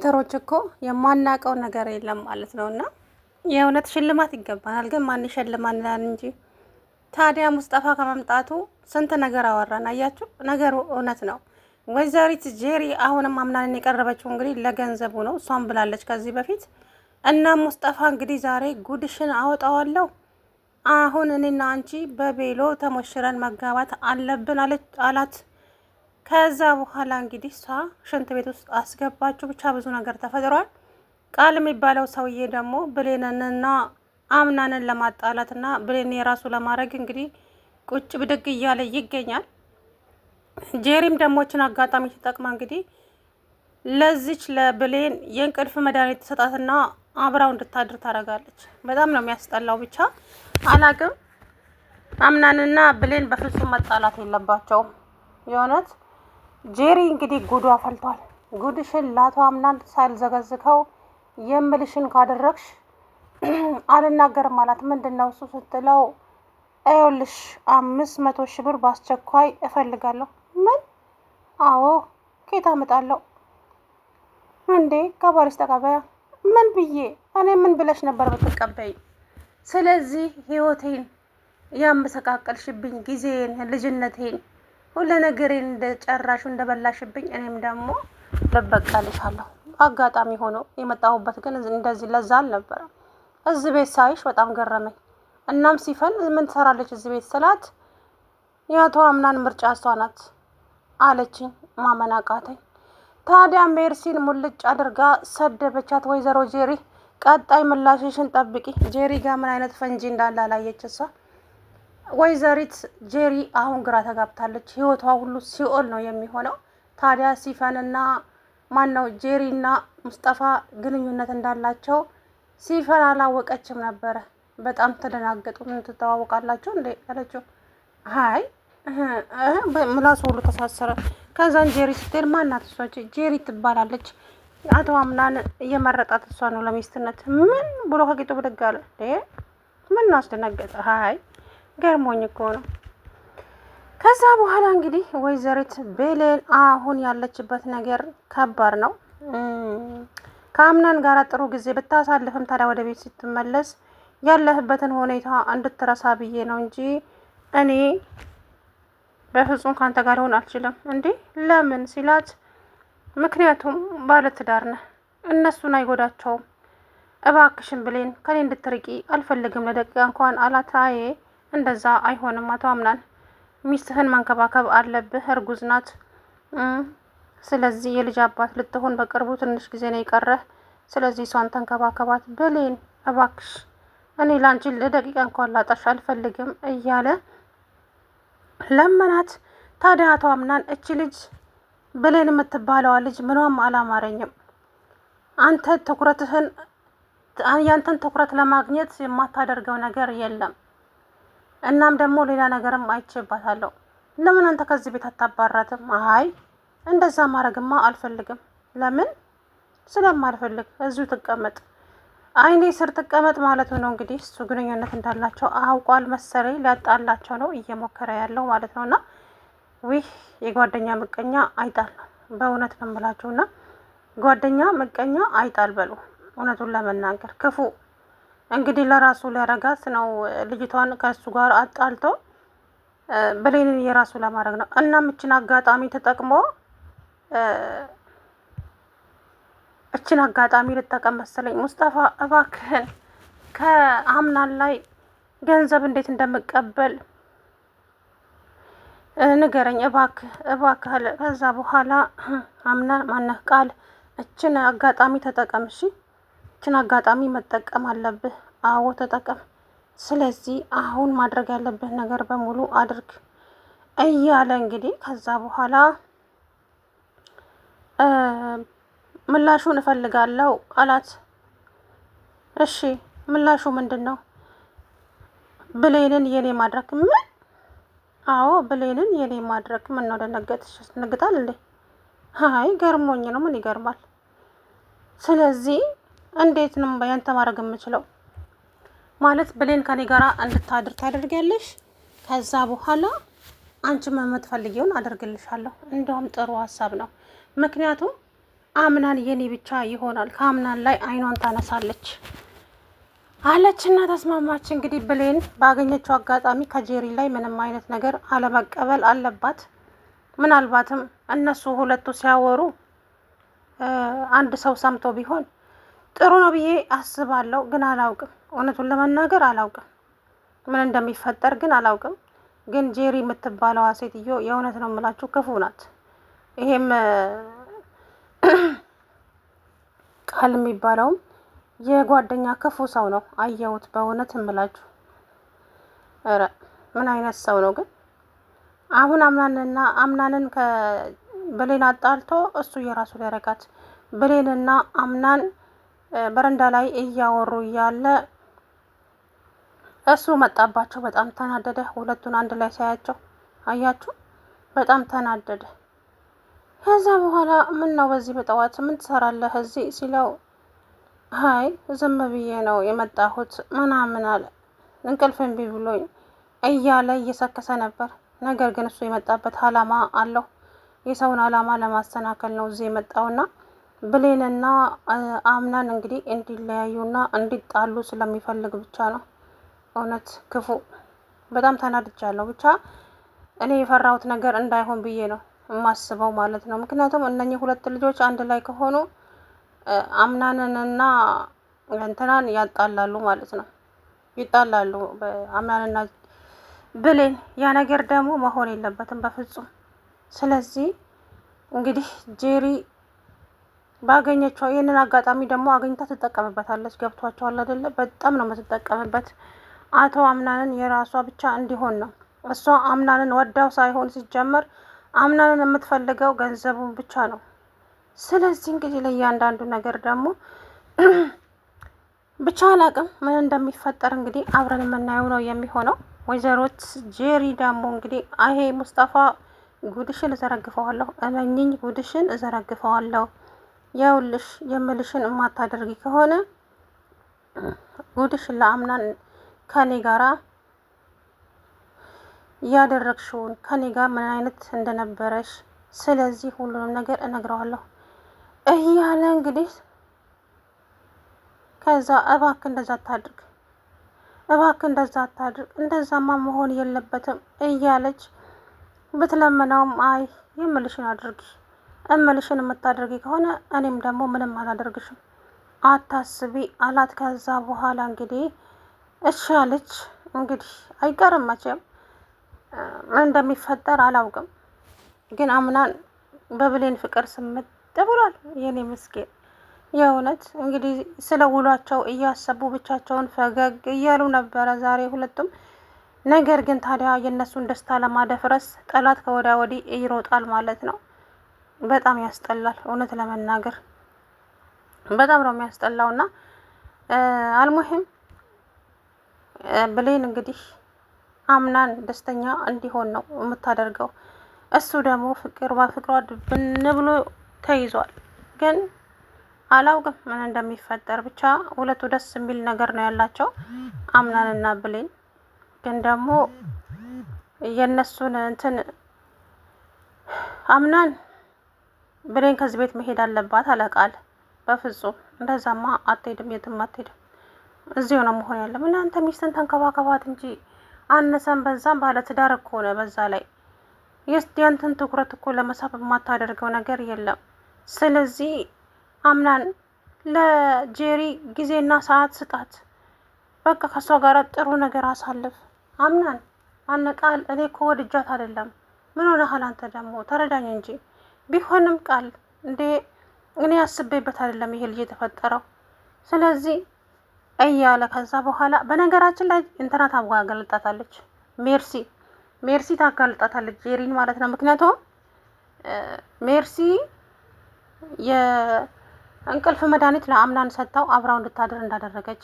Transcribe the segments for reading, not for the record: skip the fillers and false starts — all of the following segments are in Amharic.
ኮሜንተሮች እኮ የማናውቀው ነገር የለም ማለት ነው። እና የእውነት ሽልማት ይገባናል፣ ግን ማን ይሸልማናል እንጂ። ታዲያ ሙስጠፋ ከመምጣቱ ስንት ነገር አወራን። አያችሁ፣ ነገሩ እውነት ነው። ወይዘሪት ጄሪ አሁንም አምናንን የቀረበችው እንግዲህ ለገንዘቡ ነው። እሷም ብላለች ከዚህ በፊት እና ሙስጠፋ እንግዲህ ዛሬ ጉድሽን አወጣዋለሁ፣ አሁን እኔና አንቺ በቤሎ ተሞሽረን መጋባት አለብን አላት። ከዛ በኋላ እንግዲህ እሷ ሽንት ቤት ውስጥ አስገባችሁ። ብቻ ብዙ ነገር ተፈጥሯል። ቃል የሚባለው ሰውዬ ደግሞ ብሌንንና አምናንን ለማጣላትና ብሌን የራሱ ለማድረግ እንግዲህ ቁጭ ብድግ እያለ ይገኛል። ጄሪም ደሞችን አጋጣሚ ተጠቅማ እንግዲህ ለዚች ለብሌን የእንቅልፍ መድኃኒት ተሰጣትና አብራው እንድታድር ታደርጋለች። በጣም ነው የሚያስጠላው። ብቻ አላቅም። አምናንና ብሌን በፍጹም መጣላት የለባቸውም የእውነት። ጄሪ እንግዲህ ጉዷ ፈልቷል። ጉድሽን ለአቶ አምናን ሳልዘገዝከው የምልሽን ካደረግሽ አልናገርም አላት። ምንድን ነው እሱ ስትለው፣ ይኸውልሽ 500,000 ብር በአስቸኳይ እፈልጋለሁ። ምን? አዎ። ከየት አመጣለሁ እንዴ? ከባሪስ ተቀበያ። ምን ብዬ? እኔ ምን ብለሽ ነበር ብትቀበይ? ስለዚህ ህይወቴን ያመሰቃቀልሽብኝ፣ ጊዜን፣ ልጅነቴን፣ ሁሉ ነገሬን እንደጨራሹ እንደበላሽብኝ እኔም ደግሞ ልበቀልሻለሁ። አጋጣሚ ሆኖ የመጣሁበት ግን እንደዚህ ለዛ አልነበረም። እዚህ ቤት ሳይሽ በጣም ገረመኝ። እናም ሲፈል ምን ትሰራለች እዚህ ቤት ስላት፣ የአቶ አምናን ምርጫ እሷ ናት አለችኝ። ማመን አቃተኝ። ታዲያ ሜርሲን ሙልጭ አድርጋ ሰደበቻት ወይዘሮ ጄሪ። ቀጣይ ምላሽሽን ጠብቂ። ጄሪ ጋር ምን አይነት ፈንጂ እንዳለ አላየች እሷ። ወይዘሪት ጄሪ አሁን ግራ ተጋብታለች። ህይወቷ ሁሉ ሲኦል ነው የሚሆነው። ታዲያ ሲፈንና ማነው ጄሪና ሙስጠፋ ግንኙነት እንዳላቸው ሲፈን አላወቀችም ነበረ። በጣም ተደናገጡ። ምን ትተዋወቃላችሁ እንዴ አለችው። አይ ምላሱ ሁሉ ተሳሰረ። ከዛን ጄሪ ስትሄድ ማናት እሷ? ጄሪ ትባላለች። አቶ አምናን እየመረጣት እሷ ነው ለሚስትነት። ምን ብሎ ከቂጡ ብድግ አለ። ምን አስደነገጠ? አይ ገርሞኝ እኮ ነው። ከዛ በኋላ እንግዲህ ወይዘሪት ብሌን አሁን ያለችበት ነገር ከባድ ነው። ከአምናን ጋር ጥሩ ጊዜ ብታሳልፍም ታዲያ ወደ ቤት ስትመለስ ያለህበትን ሁኔታ እንድትረሳ ብዬ ነው እንጂ እኔ በፍጹም ካንተ ጋር ሆን አልችልም። እንዴ ለምን ሲላት፣ ምክንያቱም ባለትዳር ነህ፣ እነሱን አይጎዳቸውም። እባክሽን ብሌን ከኔ እንድትርቂ አልፈልግም ለደቂቃ እንኳን አላት። አዬ እንደዛ አይሆንም አቶ አምናን፣ ሚስትህን መንከባከብ አለብህ። እርጉዝ ናት። ስለዚህ የልጅ አባት ልትሆን በቅርቡ ትንሽ ጊዜ ነው የቀረህ። ስለዚህ እሷን ተንከባከባት። ብሌን እባክሽ እኔ ላንቺ ለደቂቃ እንኳን ላጣሽ አልፈልግም እያለ ለመናት። ታዲያ አቶ አምናን እቺ ልጅ ብሌን የምትባለዋ ልጅ ምኗም አላማረኝም። ያንተን ትኩረት ለማግኘት የማታደርገው ነገር የለም። እናም ደግሞ ሌላ ነገርም አይቼባታለሁ። ለምን አንተ ከዚህ ቤት አታባራትም? አይ እንደዛ ማድረግማ አልፈልግም። ለምን? ስለማልፈልግ እዚሁ ትቀመጥ፣ አይኔ ስር ትቀመጥ ማለቱ ነው። እንግዲህ እሱ ግንኙነት እንዳላቸው አውቋል መሰለኝ። ሊያጣላቸው ነው እየሞከረ ያለው ማለት ነው። እና ዊህ የጓደኛ ምቀኛ አይጣል ነው። በእውነት ነው የምላችሁ። እና ጓደኛ ምቀኛ አይጣል በሉ። እውነቱን ለመናገር ክፉ እንግዲህ ለራሱ ሊያረጋት ነው። ልጅቷን ከእሱ ጋር አጣልቶ ብሌንን የራሱ ለማድረግ ነው። እናም እችን አጋጣሚ ተጠቅሞ እችን አጋጣሚ ልጠቀም መሰለኝ። ሙስጠፋ እባክህን ከአምናን ላይ ገንዘብ እንዴት እንደምቀበል ንገረኝ እባክህ አለ። ከዛ በኋላ አምናን ማነህ ቃል እችን አጋጣሚ ተጠቀም። እሺ እችን አጋጣሚ መጠቀም አለብህ። አዎ ተጠቀም። ስለዚህ አሁን ማድረግ ያለብህ ነገር በሙሉ አድርግ እያለ እንግዲህ ከዛ በኋላ ምላሹን እፈልጋለሁ አላት። እሺ ምላሹ ምንድን ነው? ብሌንን የኔ ማድረግ። ምን? አዎ ብሌንን የኔ ማድረግ። ምን ነው ደነገጥሽ? ያስደነግጣል እንዴ? አይ ገርሞኝ ነው። ምን ይገርማል? ስለዚህ እንዴት ነው ያንተ ማድረግ የምችለው? ማለት ብሌን ከኔ ጋር እንድታድር ታደርጊያለሽ። ከዛ በኋላ አንቺ የምትፈልጊውን አደርግልሻለሁ። እንደውም ጥሩ ሀሳብ ነው። ምክንያቱም አምናን የኔ ብቻ ይሆናል፣ ከአምናን ላይ አይኗን ታነሳለች አለችና ተስማማች። እንግዲህ ብሌን ባገኘችው አጋጣሚ ከጄሪ ላይ ምንም አይነት ነገር አለመቀበል አለባት። ምናልባትም እነሱ ሁለቱ ሲያወሩ አንድ ሰው ሰምቶ ቢሆን ጥሩ ነው ብዬ አስባለሁ። ግን አላውቅም፣ እውነቱን ለመናገር አላውቅም ምን እንደሚፈጠር ግን አላውቅም። ግን ጄሪ የምትባለዋ ሴትዮ የእውነት ነው የምላችሁ ክፉ ናት። ይሄም ቃል የሚባለውም የጓደኛ ክፉ ሰው ነው አየሁት። በእውነት እምላችሁ ኧረ ምን አይነት ሰው ነው ግን! አሁን አምናንን ከብሌን አጣልቶ እሱ የራሱ ሊያረጋት ብሌንና አምናን በረንዳ ላይ እያወሩ እያለ እሱ መጣባቸው። በጣም ተናደደ። ሁለቱን አንድ ላይ ሳያቸው አያችሁ፣ በጣም ተናደደ። ከዛ በኋላ ምን ነው በዚህ በጠዋት ምን ትሰራለህ እዚህ ሲለው፣ አይ ዝም ብዬ ነው የመጣሁት ምናምን አለ። እንቅልፍ እምቢ ብሎኝ እያለ እየሰከሰ ነበር። ነገር ግን እሱ የመጣበት አላማ አለው። የሰውን አላማ ለማሰናከል ነው እዚህ የመጣውና ብሌንና አምናን እንግዲህ እንዲለያዩና እንዲጣሉ ስለሚፈልግ ብቻ ነው። እውነት ክፉ። በጣም ተናድጃለሁ። ብቻ እኔ የፈራሁት ነገር እንዳይሆን ብዬ ነው የማስበው ማለት ነው። ምክንያቱም እነኚህ ሁለት ልጆች አንድ ላይ ከሆኑ አምናንንና እንትናን ያጣላሉ ማለት ነው። ይጣላሉ አምናንና ብሌን። ያ ነገር ደግሞ መሆን የለበትም በፍጹም። ስለዚህ እንግዲህ ጄሪ ባገኘችው ይህንን አጋጣሚ ደግሞ አግኝታ ትጠቀምበታለች። ገብቷቸዋል አይደለ? በጣም ነው የምትጠቀምበት። አቶ አምናንን የራሷ ብቻ እንዲሆን ነው። እሷ አምናንን ወዳው ሳይሆን ሲጀመር አምናንን የምትፈልገው ገንዘቡን ብቻ ነው። ስለዚህ እንግዲህ ለእያንዳንዱ ነገር ደግሞ ብቻ አላቅም ምን እንደሚፈጠር እንግዲህ አብረን የምናየው ነው የሚሆነው። ወይዘሮት ጄሪ ደግሞ እንግዲህ ይሄ ሙስጠፋ ጉድሽን እዘረግፈዋለሁ፣ እመኝኝ ጉድሽን እዘረግፈዋለሁ። የውልሽ የምልሽን የማታደርጊ ከሆነ ጉድሽን ለአምናን ከኔ ጋራ ያደረግሽውን ከኔ ጋር ምን አይነት እንደነበረሽ ስለዚህ ሁሉንም ነገር እነግረዋለሁ እያለ እንግዲህ ከዛ እባክህ እንደዛ አታድርግ፣ እባክህ እንደዛ አታድርግ፣ እንደዛማ መሆን የለበትም እያለች ብትለምነውም አይ የምልሽን አድርጊ፣ እምልሽን የምታደርጊ ከሆነ እኔም ደግሞ ምንም አላደርግሽም አታስቢ አላት። ከዛ በኋላ እንግዲህ እሺ አለች። እንግዲህ አይቀርም መቼም ምን እንደሚፈጠር አላውቅም። ግን አምናን በብሌን ፍቅር ስምጥ ብሏል። የኔ ምስኪን የእውነት እንግዲህ ስለ ውሏቸው እያሰቡ ብቻቸውን ፈገግ እያሉ ነበረ ዛሬ ሁለቱም። ነገር ግን ታዲያ የእነሱን ደስታ ለማደፍረስ ጠላት ከወዲያ ወዲህ ይሮጣል ማለት ነው። በጣም ያስጠላል። እውነት ለመናገር በጣም ነው የሚያስጠላውና አልሙሂም ብሌን እንግዲህ አምናን ደስተኛ እንዲሆን ነው የምታደርገው። እሱ ደግሞ በፍቅሯ ድብን ብሎ ተይዟል። ግን አላውቅም ምን እንደሚፈጠር። ብቻ ሁለቱ ደስ የሚል ነገር ነው ያላቸው አምናንና ብሌን። ግን ደግሞ የእነሱን እንትን አምናን ብሌን ከዚህ ቤት መሄድ አለባት አለ ቃል። በፍጹም እንደዛማ አትሄድም፣ የትም አትሄድም፣ እዚሁ ነው መሆን ያለም። እናንተ ሚስትን ተንከባከባት እንጂ አነሰን በዛም ባለ ትዳር እኮ ነው። በዛ ላይ ያንተን ትኩረት እኮ ለመሳብ የማታደርገው ነገር የለም። ስለዚህ አምናን ለጄሪ ጊዜና ሰዓት ስጣት። በቃ ከሷ ጋር ጥሩ ነገር አሳልፍ። አምናን አነቃል። እኔ እኮ ወድጃት አይደለም። ምን ሆነሃል አንተ ደግሞ ተረዳኝ እንጂ። ቢሆንም ቃል እንዴ እኔ አስቤበት አይደለም ይሄ ልጅ የተፈጠረው። ስለዚህ እያለ ከዛ በኋላ በነገራችን ላይ እንትና ታጋልጣታለች። ሜርሲ ታጋልጣታለች ጄሪን ማለት ነው። ምክንያቱም ሜርሲ የእንቅልፍ መድኃኒት ለአምናን ሰጥታው አብራው እንድታድር እንዳደረገች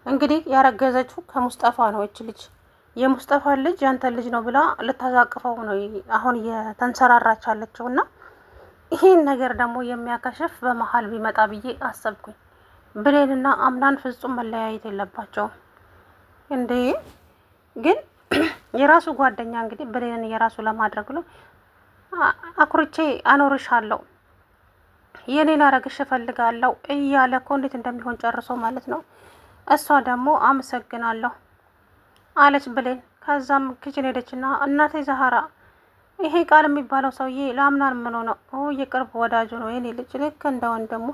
እንግዲህ ያረገዘችው ከሙስጠፋ ነው። እች ልጅ የሙስጠፋ ልጅ ያንተ ልጅ ነው ብላ ልታዛቅፈው ነው አሁን የተንሰራራች አለችው። እና ይሄን ነገር ደግሞ የሚያከሽፍ በመሀል ቢመጣ ብዬ አሰብኩኝ። ብሌንና አምናን ፍጹም መለያየት የለባቸውም እንዴ! ግን የራሱ ጓደኛ እንግዲህ ብሌንን የራሱ ለማድረግ ብሎ አኩርቼ አኖርሻለሁ የኔን አረግሽ እፈልጋለሁ እያለ እኮ እንዴት እንደሚሆን ጨርሶ ማለት ነው። እሷ ደግሞ አመሰግናለሁ አለች ብሌን። ከዛም ክችን ሄደችና እናቴ ዛህራ ይሄ ቃል የሚባለው ሰውዬ ለአምናን ምን ነው የቅርብ ወዳጁ ነው የኔ ልጅ ልክ እንደ ወንድሙ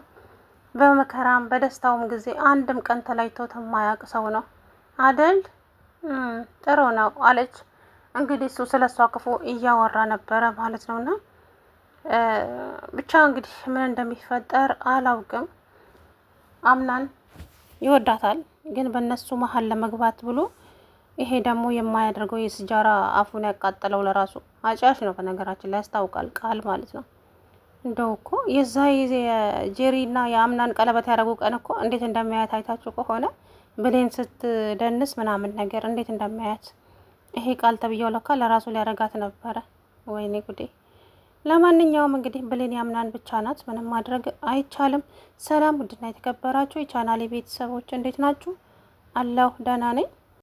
በመከራም በደስታውም ጊዜ አንድም ቀን ተለይቶት የማያውቅ ሰው ነው አደል? ጥሩ ነው አለች። እንግዲህ እሱ ስለ እሷ ክፉ እያወራ ነበረ ማለት ነውና ብቻ እንግዲህ ምን እንደሚፈጠር አላውቅም። አምናን ይወዳታል፣ ግን በእነሱ መሀል ለመግባት ብሎ ይሄ ደግሞ የማያደርገው የስጃራ አፉን ያቃጠለው ለራሱ አጫሽ ነው። በነገራችን ላይ ያስታውቃል ቃል ማለት ነው። እንደው እኮ የዛ የጄሪና የአምናን ቀለበት ያደረጉ ቀን እኮ እንዴት እንደሚያያት አይታችሁ ከሆነ ብሌን ስትደንስ ምናምን ነገር እንዴት እንደሚያያት ይሄ ቃል ተብዬው ለካ ለራሱ ሊያረጋት ነበረ። ወይኔ ጉዴ! ለማንኛውም እንግዲህ ብሌን ያምናን ብቻ ናት፣ ምንም ማድረግ አይቻልም። ሰላም ውድና የተከበራችሁ የቻናሌ ቤተሰቦች እንዴት ናችሁ? አለሁ ደህና ነኝ።